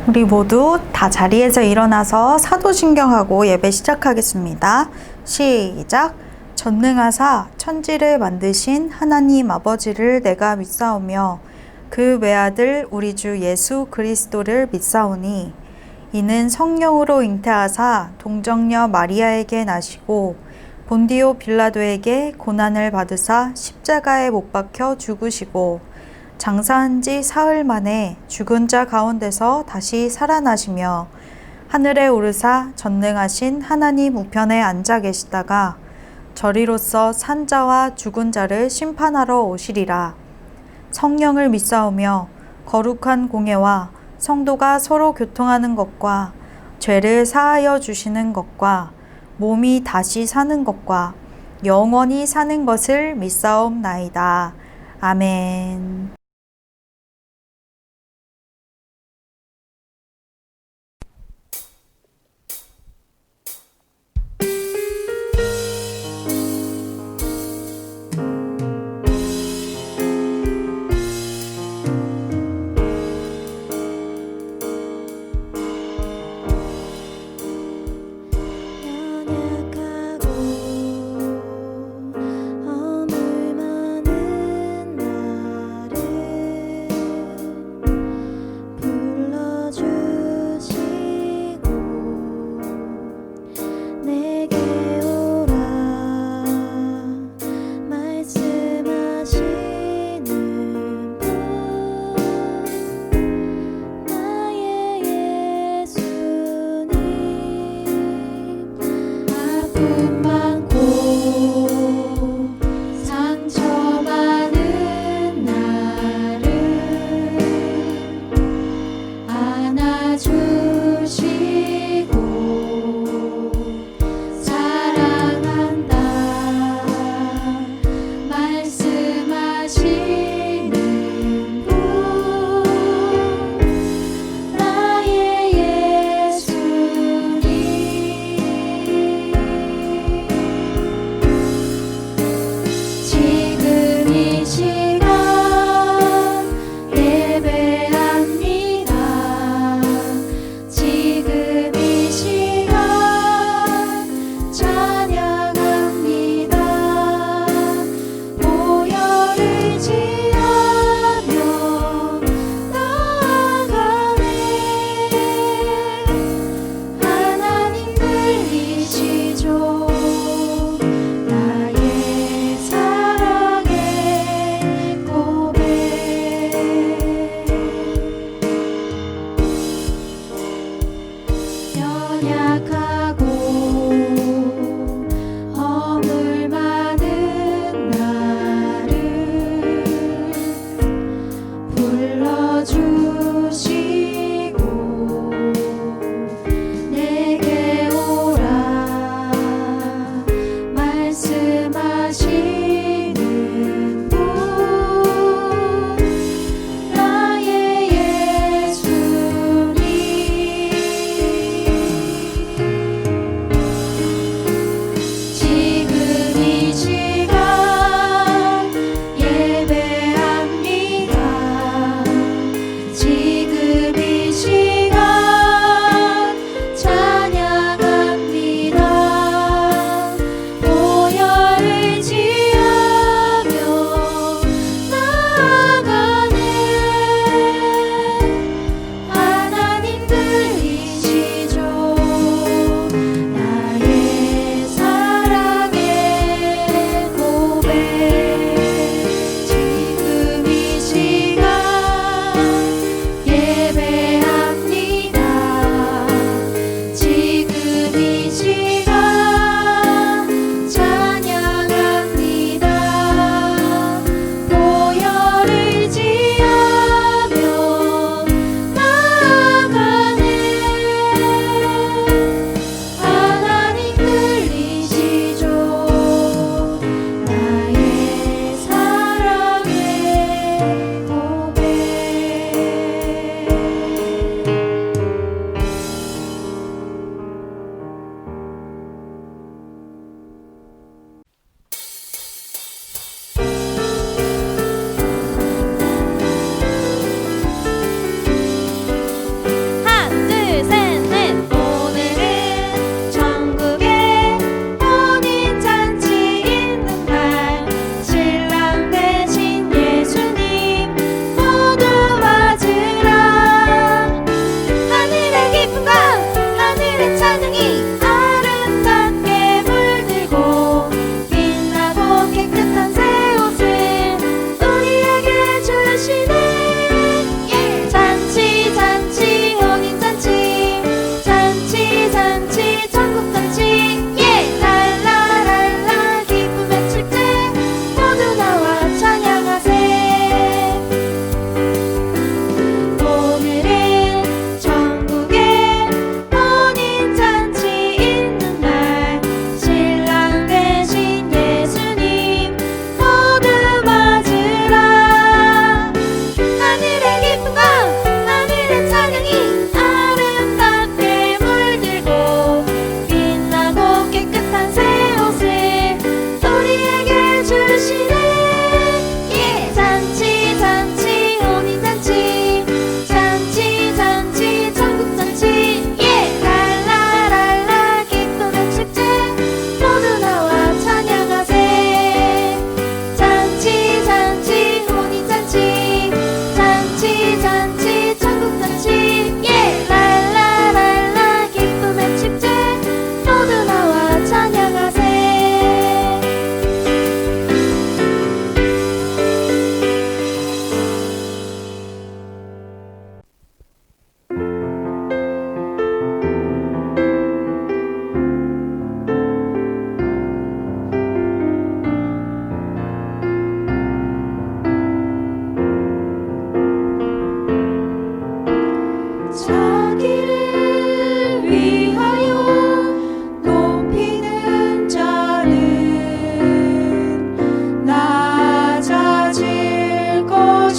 우리 모두 다 자리에서 일어나서 사도신경하고 예배 시작하겠습니다. 시작! 전능하사 천지를 만드신 하나님 아버지를 내가 믿사오며 그 외아들 우리 주 예수 그리스도를 믿사오니 이는 성령으로 잉태하사 동정녀 마리아에게 나시고 본디오 빌라도에게 고난을 받으사 십자가에 못 박혀 죽으시고 장사한 지 사흘 만에 죽은 자 가운데서 다시 살아나시며 하늘에 오르사 전능하신 하나님 우편에 앉아 계시다가 저리로서 산 자와 죽은 자를 심판하러 오시리라. 성령을 믿사오며 거룩한 공예와 성도가 서로 교통하는 것과 죄를 사하여 주시는 것과 몸이 다시 사는 것과 영원히 사는 것을 믿사옵나이다. 아멘. 어물 많은 나를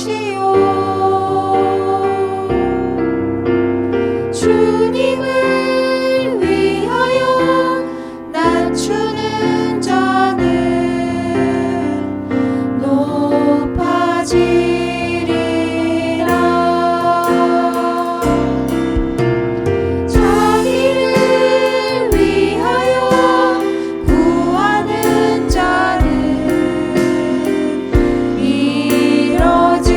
것이요 주님을 위하여 낮추는 자는 높아지리라. 자기를 위하여 구하는 자는 이뤄질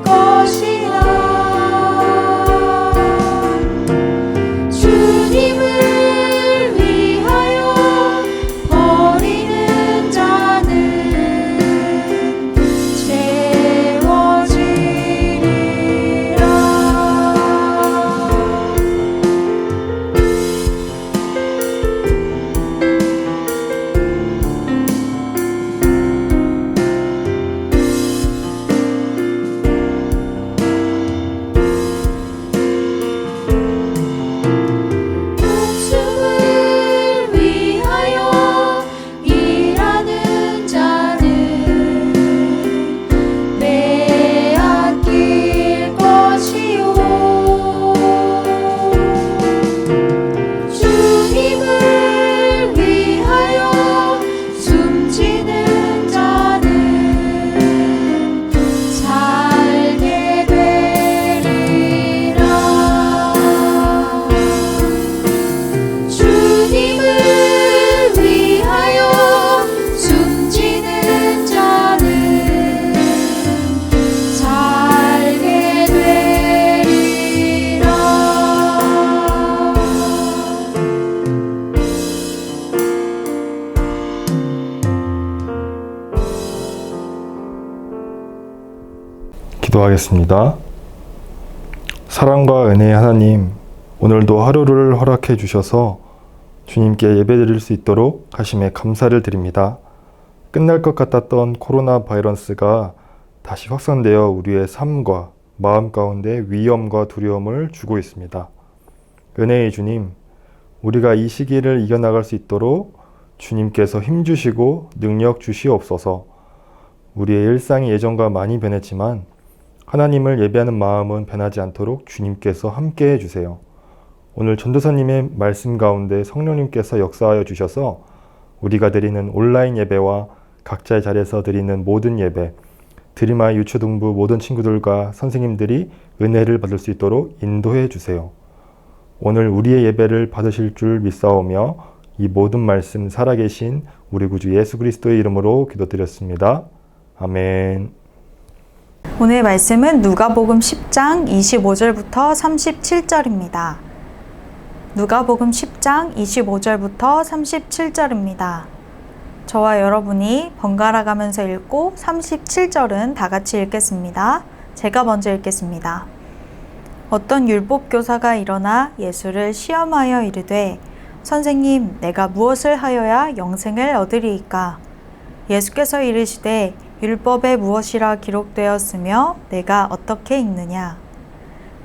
것이라. 주님을 위하여 버리는 자는 채워지리라. 목숨을 위하여 일하는 자는 빼앗길 것이요 주님을 위하여 숨지는 자는 살게 되리라. 주님을 위하여 숨지는 자는 살게 되리라. 기도하겠습니다. 사랑과 은혜의 하나님, 오늘도 하루를 허락해 주셔서 주님께 예배드릴 수 있도록 하심에 감사를 드립니다. 끝날 것 같았던 코로나 바이러스가 다시 확산되어 우리의 삶과 마음 가운데 위험과 두려움을 주고 있습니다. 은혜의 주님, 우리가 이 시기를 이겨나갈 수 있도록 주님께서 힘주시고 능력 주시옵소서. 우리의 일상이 예전과 많이 변했지만 하나님을 예배하는 마음은 변하지 않도록 주님께서 함께 해주세요. 오늘 전도사님의 말씀 가운데 성령님께서 역사하여 주셔서 우리가 드리는 온라인 예배와 각자의 자리에서 드리는 모든 예배, 드림아이 유초등부 모든 친구들과 선생님들이 은혜를 받을 수 있도록 인도해 주세요. 오늘 우리의 예배를 받으실 줄 믿사오며 이 모든 말씀 살아계신 우리 구주 예수 그리스도의 이름으로 기도드렸습니다. 아멘. 오늘 말씀은 누가복음 10장 25절부터 37절입니다. 누가복음 10장 25절부터 37절입니다. 저와 여러분이 번갈아 가면서 읽고 37절은 다 같이 읽겠습니다. 제가 먼저 읽겠습니다. 어떤 율법 교사가 일어나 예수를 시험하여 이르되 선생님, 내가 무엇을 하여야 영생을 얻으리이까? 예수께서 이르시되 율법에 무엇이라 기록되었으며 내가 어떻게 읽느냐?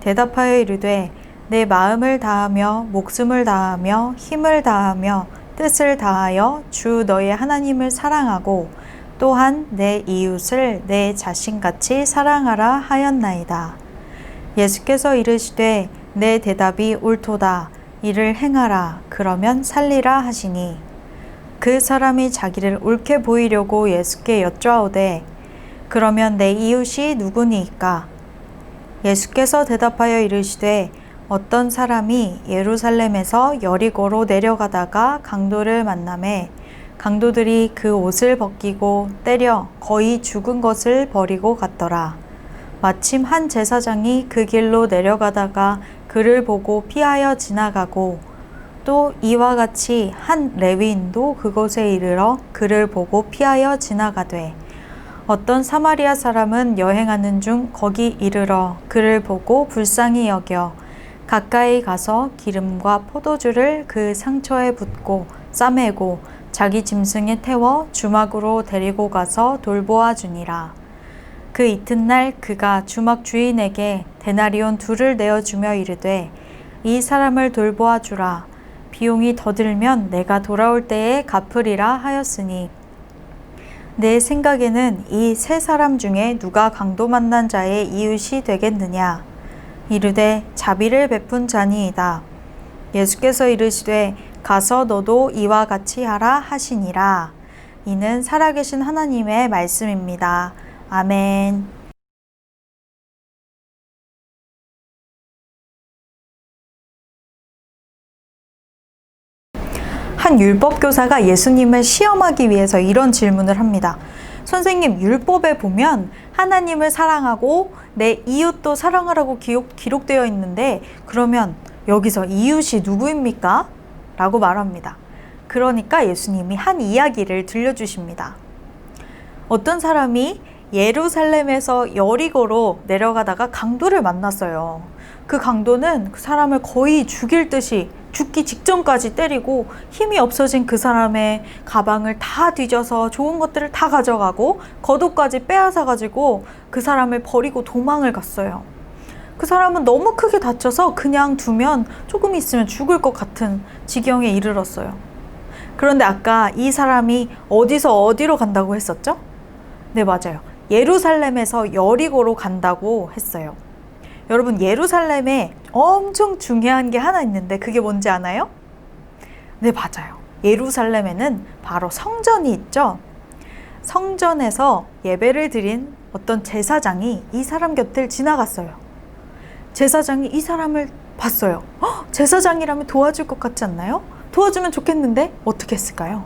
대답하여 이르되 내 마음을 다하며 목숨을 다하며 힘을 다하며 뜻을 다하여 주 너의 하나님을 사랑하고 또한 내 이웃을 내 자신같이 사랑하라 하였나이다. 예수께서 이르시되 내 대답이 옳도다. 이를 행하라. 그러면 살리라 하시니 그 사람이 자기를 옳게 보이려고 예수께 여쭈어오되 그러면 내 이웃이 누구니이까? 예수께서 대답하여 이르시되 어떤 사람이 예루살렘에서 여리고로 내려가다가 강도를 만나매 강도들이 그 옷을 벗기고 때려 거의 죽은 것을 버리고 갔더라. 마침 한 제사장이 그 길로 내려가다가 그를 보고 피하여 지나가고 또 이와 같이 한 레위인도 그곳에 이르러 그를 보고 피하여 지나가되 어떤 사마리아 사람은 여행하는 중 거기 이르러 그를 보고 불쌍히 여겨 가까이 가서 기름과 포도주를 그 상처에 붓고 싸매고 자기 짐승에 태워 주막으로 데리고 가서 돌보아 주니라. 그 이튿날 그가 주막 주인에게 데나리온 2를 내어주며 이르되 이 사람을 돌보아 주라. 비용이 더 들면 내가 돌아올 때에 갚으리라 하였으니 내 생각에는 이 세 사람 중에 누가 강도 만난 자의 이웃이 되겠느냐? 이르되 자비를 베푼 자니이다. 예수께서 이르시되 가서 너도 이와 같이 하라 하시니라. 이는 살아계신 하나님의 말씀입니다. 아멘. 한 율법교사가 예수님을 시험하기 위해서 이런 질문을 합니다. 선생님, 율법에 보면 하나님을 사랑하고 내 이웃도 사랑하라고 기록되어 있는데 그러면 여기서 이웃이 누구입니까? 라고 말합니다. 그러니까 예수님이 한 이야기를 들려주십니다. 어떤 사람이 예루살렘에서 여리고로 내려가다가 강도를 만났어요. 그 강도는 그 사람을 거의 죽일 듯이 죽기 직전까지 때리고 힘이 없어진 그 사람의 가방을 다 뒤져서 좋은 것들을 다 가져가고 겉옷까지 빼앗아가지고 그 사람을 버리고 도망을 갔어요. 그 사람은 너무 크게 다쳐서 그냥 두면 조금 있으면 죽을 것 같은 지경에 이르렀어요. 그런데 아까 이 사람이 어디서 어디로 간다고 했었죠? 네, 맞아요. 예루살렘에서 여리고로 간다고 했어요. 여러분, 예루살렘에 엄청 중요한 게 하나 있는데 그게 뭔지 아나요? 네, 맞아요. 예루살렘에는 바로 성전이 있죠. 성전에서 예배를 드린 어떤 제사장이 이 사람 곁을 지나갔어요. 제사장이 이 사람을 봤어요. 제사장이라면 도와줄 것 같지 않나요? 도와주면 좋겠는데 어떻게 했을까요?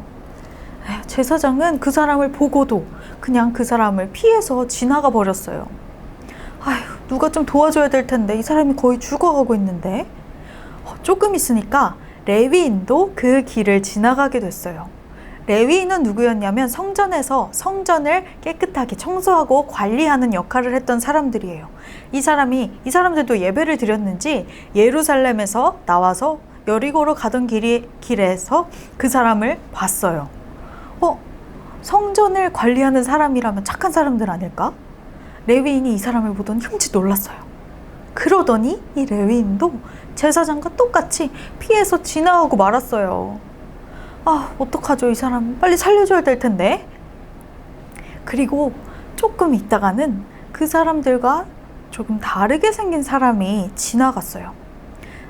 제사장은 그 사람을 보고도 그냥 그 사람을 피해서 지나가 버렸어요. 아휴, 누가 좀 도와줘야 될 텐데 이 사람이 거의 죽어가고 있는데. 조금 있으니까 레위인도 그 길을 지나가게 됐어요. 레위인은 누구였냐면 성전에서 성전을 깨끗하게 청소하고 관리하는 역할을 했던 사람들이에요. 이 사람들도 예배를 드렸는지 예루살렘에서 나와서 여리고로 가던 길에서 그 사람을 봤어요. 성전을 관리하는 사람이라면 착한 사람들 아닐까? 레위인이 이 사람을 보더니 흠칫 놀랐어요. 그러더니 이 레위인도 제사장과 똑같이 피해서 지나가고 말았어요. 어떡하죠? 이 사람 빨리 살려줘야 될 텐데. 그리고 조금 있다가는 그 사람들과 조금 다르게 생긴 사람이 지나갔어요.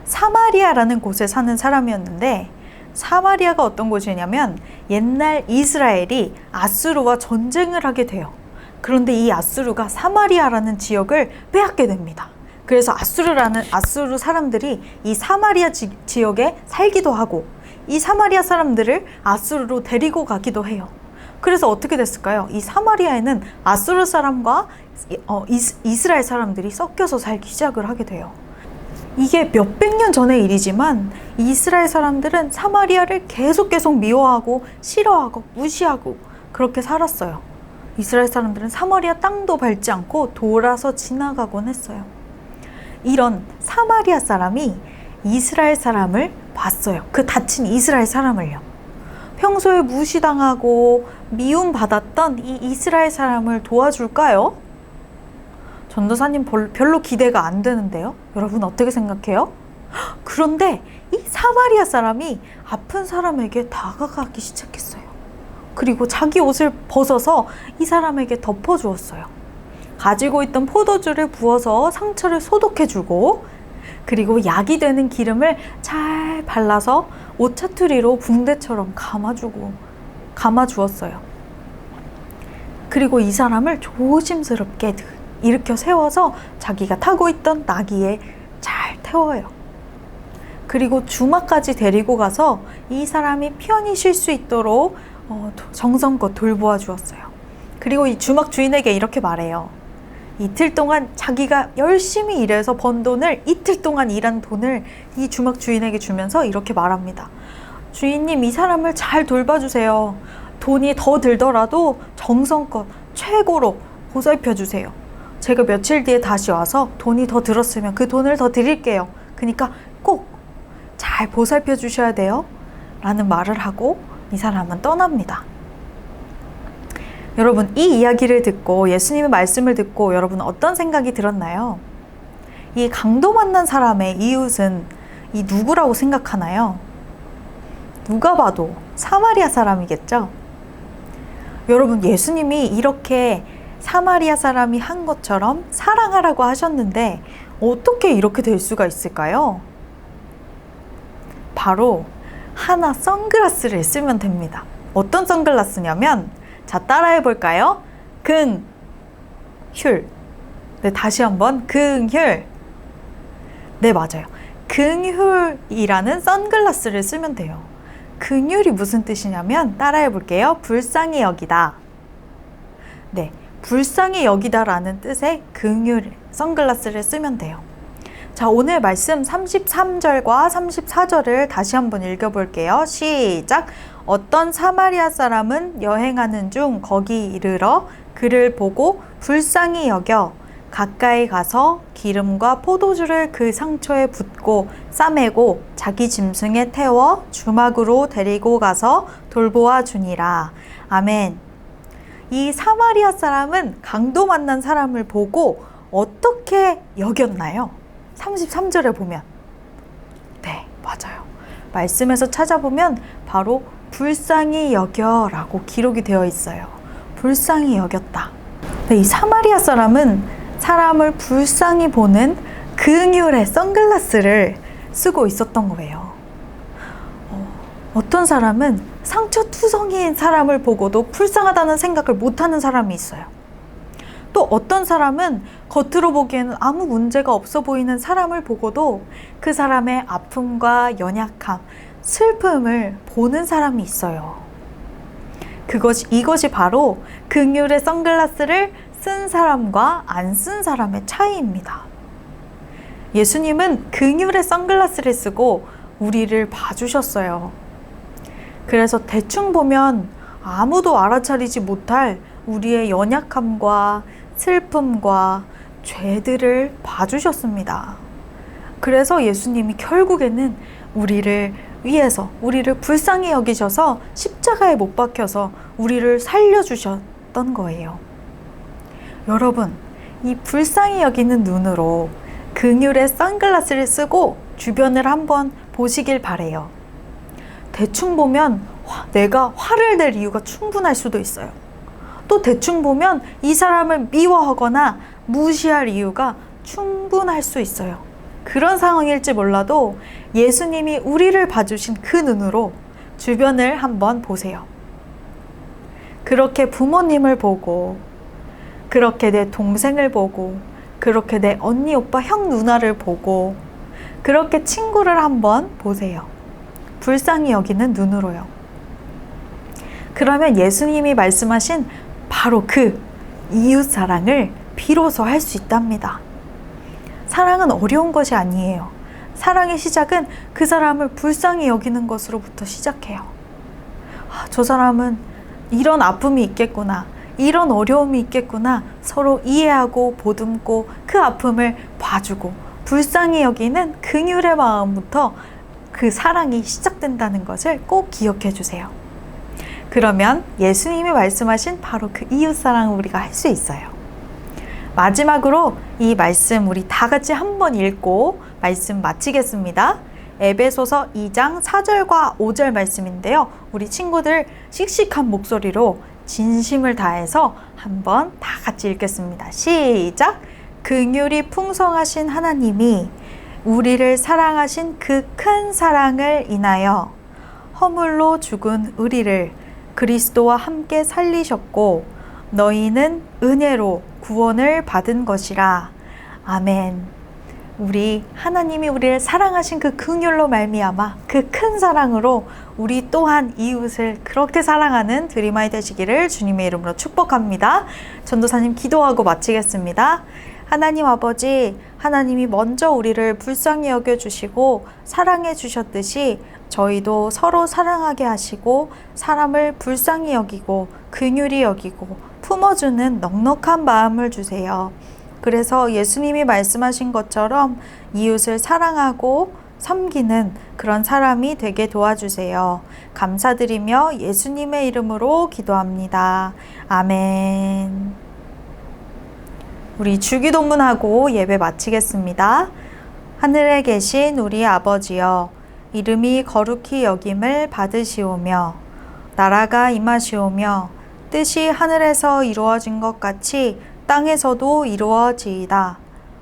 사마리아라는 곳에 사는 사람이었는데, 사마리아가 어떤 곳이냐면 옛날 이스라엘이 아수르와 전쟁을 하게 돼요. 그런데 이 아수르가 사마리아라는 지역을 빼앗게 됩니다. 그래서 아수르 사람들이 이 사마리아 지역에 살기도 하고 이 사마리아 사람들을 아수르로 데리고 가기도 해요. 그래서 어떻게 됐을까요? 이 사마리아에는 아수르 사람과 이스라엘 사람들이 섞여서 살기 시작을 하게 돼요. 이게 몇백 년 전의 일이지만 이스라엘 사람들은 사마리아를 계속 미워하고 싫어하고 무시하고 그렇게 살았어요. 이스라엘 사람들은 사마리아 땅도 밟지 않고 돌아서 지나가곤 했어요. 이런 사마리아 사람이 이스라엘 사람을 봤어요. 그 다친 이스라엘 사람을요. 평소에 무시당하고 미움받았던 이 이스라엘 사람을 도와줄까요? 전도사님 별로 기대가 안 되는데요. 여러분 어떻게 생각해요? 그런데 이 사마리아 사람이 아픈 사람에게 다가가기 시작했어요. 그리고 자기 옷을 벗어서 이 사람에게 덮어주었어요. 가지고 있던 포도주를 부어서 상처를 소독해주고, 그리고 약이 되는 기름을 잘 발라서 옷차투리로 붕대처럼 감아주었어요. 그리고 이 사람을 조심스럽게 일으켜 세워서 자기가 타고 있던 나귀에 잘 태워요. 그리고 주막까지 데리고 가서 이 사람이 편히 쉴 수 있도록 정성껏 돌보아 주었어요. 그리고 이 주막 주인에게 이렇게 말해요. 이틀 동안 자기가 열심히 일해서 번 돈을, 이틀 동안 일한 돈을 이 주막 주인에게 주면서 이렇게 말합니다. 주인님, 이 사람을 잘 돌봐주세요. 돈이 더 들더라도 정성껏 최고로 보살펴 주세요. 제가 며칠 뒤에 다시 와서 돈이 더 들었으면 그 돈을 더 드릴게요. 그러니까 꼭 잘 보살펴 주셔야 돼요. 라는 말을 하고 이 사람은 떠납니다. 여러분, 이 이야기를 듣고 예수님의 말씀을 듣고 여러분 어떤 생각이 들었나요? 이 강도 만난 사람의 이웃은 이 누구라고 생각하나요? 누가 봐도 사마리아 사람이겠죠? 여러분, 예수님이 이렇게 사마리아 사람이 한 것처럼 사랑하라고 하셨는데 어떻게 이렇게 될 수가 있을까요? 바로 하나 선글라스를 쓰면 됩니다. 어떤 선글라스냐면, 자, 따라해 볼까요? 긍휼. 네, 다시 한번 긍휼. 네, 맞아요. 긍휼이라는 선글라스를 쓰면 돼요. 긍휼이 무슨 뜻이냐면, 따라해 볼게요. 불쌍히 여기다. 네, 불쌍히 여기다라는 뜻의 긍휼 선글라스를 쓰면 돼요. 자, 오늘 말씀 33절과 34절을 다시 한번 읽어볼게요. 시작! 어떤 사마리아 사람은 여행하는 중 거기 이르러 그를 보고 불쌍히 여겨 가까이 가서 기름과 포도주를 그 상처에 붓고 싸매고 자기 짐승에 태워 주막으로 데리고 가서 돌보아 주니라. 아멘. 이 사마리아 사람은 강도 만난 사람을 보고 어떻게 여겼나요? 33절에 보면. 네, 맞아요. 말씀에서 찾아보면 바로 불쌍히 여겨라고 기록이 되어 있어요. 불쌍히 여겼다. 네, 이 사마리아 사람은 사람을 불쌍히 보는 긍휼의 선글라스를 쓰고 있었던 거예요. 어떤 사람은 상처투성이인 사람을 보고도 불쌍하다는 생각을 못하는 사람이 있어요. 또 어떤 사람은 겉으로 보기에는 아무 문제가 없어 보이는 사람을 보고도 그 사람의 아픔과 연약함, 슬픔을 보는 사람이 있어요. 이것이 바로 긍휼의 선글라스를 쓴 사람과 안 쓴 사람의 차이입니다. 예수님은 긍휼의 선글라스를 쓰고 우리를 봐주셨어요. 그래서 대충 보면 아무도 알아차리지 못할 우리의 연약함과 슬픔과 죄들을 봐주셨습니다. 그래서 예수님이 결국에는 우리를 위해서, 우리를 불쌍히 여기셔서 십자가에 못 박혀서 우리를 살려주셨던 거예요. 여러분, 이 불쌍히 여기는 눈으로 긍휼의 선글라스를 쓰고 주변을 한번 보시길 바래요. 대충 보면 내가 화를 낼 이유가 충분할 수도 있어요. 또 대충 보면 이 사람을 미워하거나 무시할 이유가 충분할 수 있어요. 그런 상황일지 몰라도 예수님이 우리를 봐주신 그 눈으로 주변을 한번 보세요. 그렇게 부모님을 보고, 그렇게 내 동생을 보고, 그렇게 내 언니, 오빠, 형, 누나를 보고, 그렇게 친구를 한번 보세요. 불쌍히 여기는 눈으로요. 그러면 예수님이 말씀하신 바로 그 이웃 사랑을 비로소 할 수 있답니다. 사랑은 어려운 것이 아니에요. 사랑의 시작은 그 사람을 불쌍히 여기는 것으로부터 시작해요. 저 사람은 이런 아픔이 있겠구나, 이런 어려움이 있겠구나, 서로 이해하고 보듬고 그 아픔을 봐주고 불쌍히 여기는 긍휼의 마음부터 그 사랑이 시작된다는 것을 꼭 기억해 주세요. 그러면 예수님이 말씀하신 바로 그 이웃사랑을 우리가 할 수 있어요. 마지막으로 이 말씀 우리 다 같이 한번 읽고 말씀 마치겠습니다. 에베소서 2장 4절과 5절 말씀인데요. 우리 친구들 씩씩한 목소리로 진심을 다해서 한번 다 같이 읽겠습니다. 시작! 긍휼이 풍성하신 하나님이 우리를 사랑하신 그 큰 사랑을 인하여 허물로 죽은 우리를 그리스도와 함께 살리셨고 너희는 은혜로 구원을 받은 것이라. 아멘. 우리 하나님이 우리를 사랑하신 그 긍휼로 말미암아 그 큰 사랑으로 우리 또한 이웃을 그렇게 사랑하는 드림아이 되시기를 주님의 이름으로 축복합니다. 전도사님 기도하고 마치겠습니다. 하나님 아버지, 하나님이 먼저 우리를 불쌍히 여겨주시고 사랑해 주셨듯이 저희도 서로 사랑하게 하시고 사람을 불쌍히 여기고 긍휼히 여기고 품어주는 넉넉한 마음을 주세요. 그래서 예수님이 말씀하신 것처럼 이웃을 사랑하고 섬기는 그런 사람이 되게 도와주세요. 감사드리며 예수님의 이름으로 기도합니다. 아멘. 우리 주기도문하고 예배 마치겠습니다. 하늘에 계신 우리 아버지여, 이름이 거룩히 여김을 받으시오며 나라가 임하시오며 뜻이 하늘에서 이루어진 것 같이 땅에서도 이루어지이다.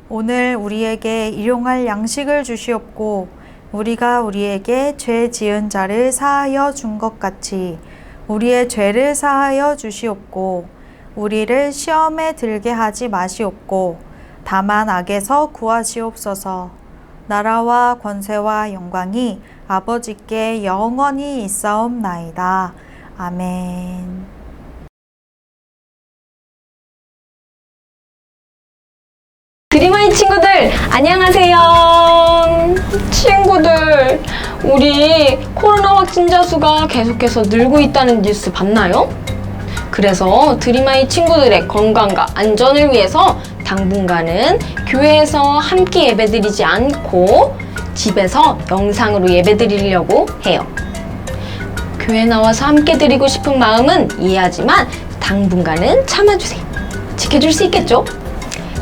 오늘 우리에게 일용할 양식을 주시옵고 우리가 우리에게 죄 지은 자를 사하여 준 것 같이 우리의 죄를 사하여 주시옵고 우리를 시험에 들게 하지 마시옵고 다만 악에서 구하시옵소서. 나라와 권세와 영광이 아버지께 영원히 있사옵나이다. 아멘. 드림아이 친구들, 안녕하세요. 친구들, 우리 코로나 확진자 수가 계속해서 늘고 있다는 뉴스 봤나요? 그래서 드림아이 친구들의 건강과 안전을 위해서 당분간은 교회에서 함께 예배드리지 않고 집에서 영상으로 예배드리려고 해요. 교회 나와서 함께 드리고 싶은 마음은 이해하지만 당분간은 참아주세요. 지켜줄 수 있겠죠?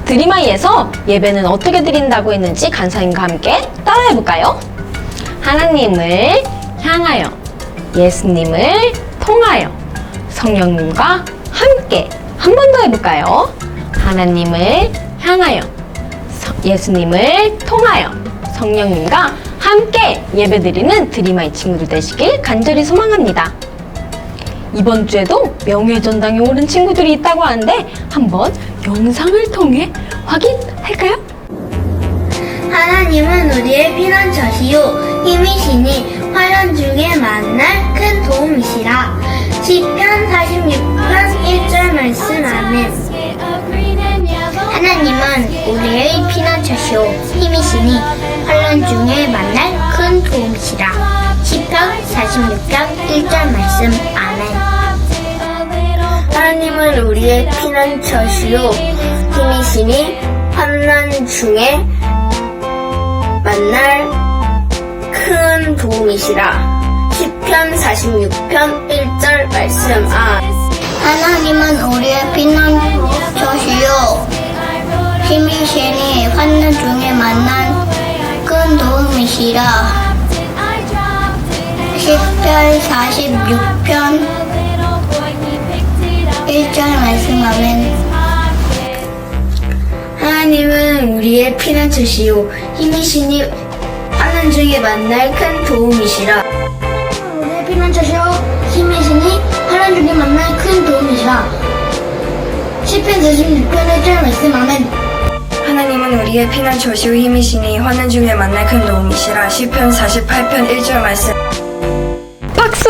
드림아이에서 예배는 어떻게 드린다고 했는지 간사님과 함께 따라해볼까요? 하나님을 향하여, 예수님을 통하여, 성령님과 함께 한 번 더 해볼까요? 하나님을 향하여, 예수님을 통하여, 성령님과 함께 예배드리는 드림아이 친구들 되시길 간절히 소망합니다. 이번 주에도 명예전당에 오른 친구들이 있다고 하는데 한번 영상을 통해 확인할까요? 하나님은 우리의 피난처시요 힘이시니 환난 중에 만날 큰 도움이시라. 시편 46편 1절 말씀. 아멘. 하나님은 우리의 피난처시요 힘이시니 환난 중에 만날 큰 도움이시라. 시편 46편 1절 말씀. 아멘. 하나님은 우리의 피난처시요 힘이시니 환난 중에 만날 큰 도움이시라. 시편 46편 1절 말씀. 하나님은 우리의 피난처시요 힘이시니 환난 중에 만난 큰 도움이시라. 시편 46편 1절 말씀. 아멘. 하나님은 우리의 피난처시요 힘이시니 환난 중에 만날 큰 도움이시라. 우리의 피난처시요 힘이시니 환난 중에 만날 큰 도움이시라. 시편 46편 1절 말씀. 아멘. 하나님은 우리의 피난처시요 힘이시니 환난 중에 만날 큰 도움이시라. 시편 48편 1절 말씀. 박수!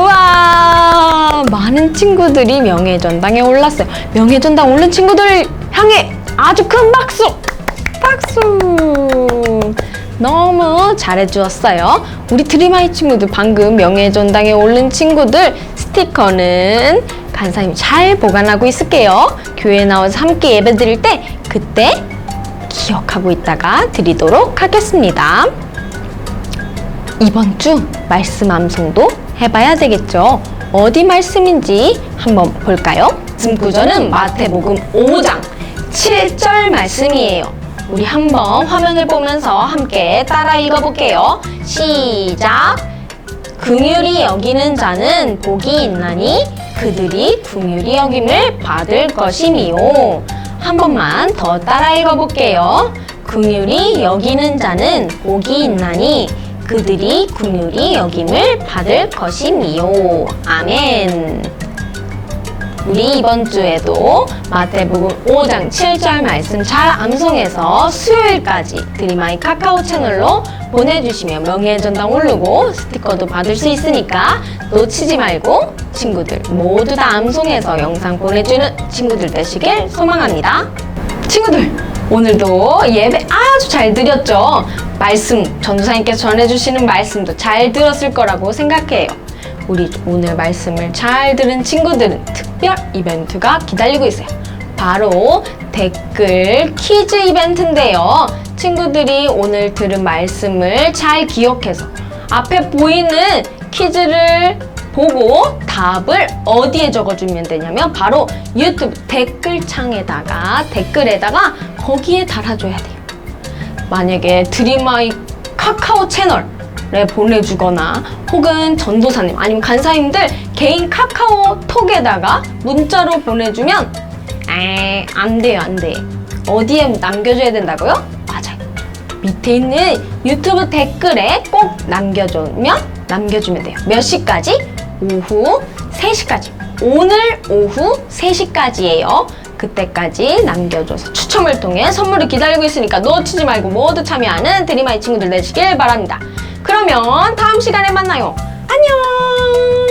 와! 많은 친구들이 명예전당에 올랐어요. 명예전당 오른 친구들을 향해 아주 큰 박수! 박수! 너무 잘해주었어요. 우리 드림아이 친구들 방금 명예전당에 오른 친구들 스티커는 간사님이 잘 보관하고 있을게요. 교회에 나와서 함께 예배 드릴 때 그때 기억하고 있다가 드리도록 하겠습니다. 이번 주 말씀 암송도 해봐야 되겠죠. 어디 말씀인지 한번 볼까요? 말씀 구절은 마태복음 5장 7절 말씀이에요. 우리 한번 화면을 보면서 함께 따라 읽어볼게요. 시작! 긍휼히 여기는 자는 복이 있나니 그들이 긍휼히 여김을 받을 것이미요. 한 번만 더 따라 읽어볼게요. 긍휼히 여기는 자는 복이 있나니 그들이 긍휼히 여김을 받을 것이미요. 아멘. 우리 이번 주에도 마태복음 5장 7절 말씀 잘 암송해서 수요일까지 드림아이 카카오 채널로 보내주시면 명예전당 오르고 스티커도 받을 수 있으니까 놓치지 말고 친구들 모두 다 암송해서 영상 보내주는 친구들 되시길 소망합니다. 친구들, 오늘도 예배 아주 잘 드렸죠? 말씀, 전도사님께서 전해주시는 말씀도 잘 들었을 거라고 생각해요. 우리 오늘 말씀을 잘 들은 친구들은 특별 이벤트가 기다리고 있어요. 바로 댓글 퀴즈 이벤트인데요. 친구들이 오늘 들은 말씀을 잘 기억해서 앞에 보이는 퀴즈를 보고 답을 어디에 적어주면 되냐면 바로 유튜브 댓글창에다가 댓글에다가 거기에 달아줘야 돼요. 만약에 드림아이 카카오 채널에 보내주거나 혹은 전도사님 아니면 간사님들 개인 카카오톡에다가 문자로 보내주면 안 돼요, 안 돼. 어디에 남겨줘야 된다고요? 맞아요. 밑에 있는 유튜브 댓글에 꼭 남겨주면 돼요. 몇 시까지? 오후 3시까지. 오늘 오후 3시까지예요. 그때까지 남겨줘서 추첨을 통해 선물을 기다리고 있으니까 놓치지 말고 모두 참여하는 드림아이 친구들 되시길 바랍니다. 그러면 다음 시간에 만나요. 안녕!